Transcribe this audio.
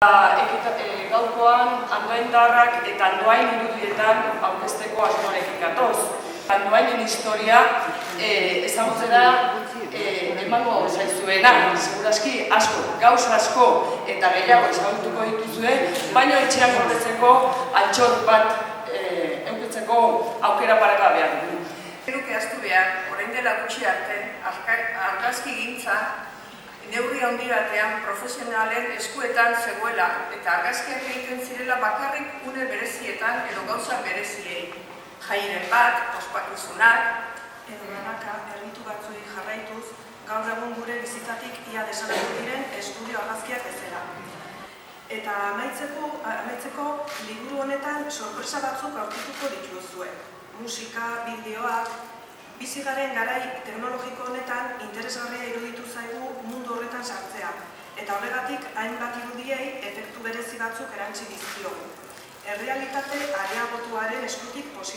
Gaurkoan Andoaindarrak eta Andoain irudietan aurkezteko asmoarekin gatoz. Andoainen historia ezagutzera emango zaizuena, segurazki asko, gauza asko eta gehiago ezagutuko dituzue, baina etxean gordetzeko altxor bat edukitzeko aukera paregabea dugu. Geruke ahaztu behar, orain dela gutxi arte, argazkigintza neurri handi batean profesionalen eskuetan zegoela eta argazkiak egiten zirela bakarrik une berezietan edo gauza bereziei. Jairen bat, ospakizunak, edo banaka erritu batzuei jarraituz, gaur egun gure bizitatik ia desagertu diren estudio argazkiak bezala. Eta amaitzeko liburu honetan sorpresa batzuk aurkituko dituzue. Musika, bideoak, bizi garen garai teknologiko honetan interesgarria iruditu zaigu mundu horretan sartzea, eta horregatik hainbat irudiei efektu berezi batzuk erantsi dizkiogu. Errealitate areagotuaren eskutik posible.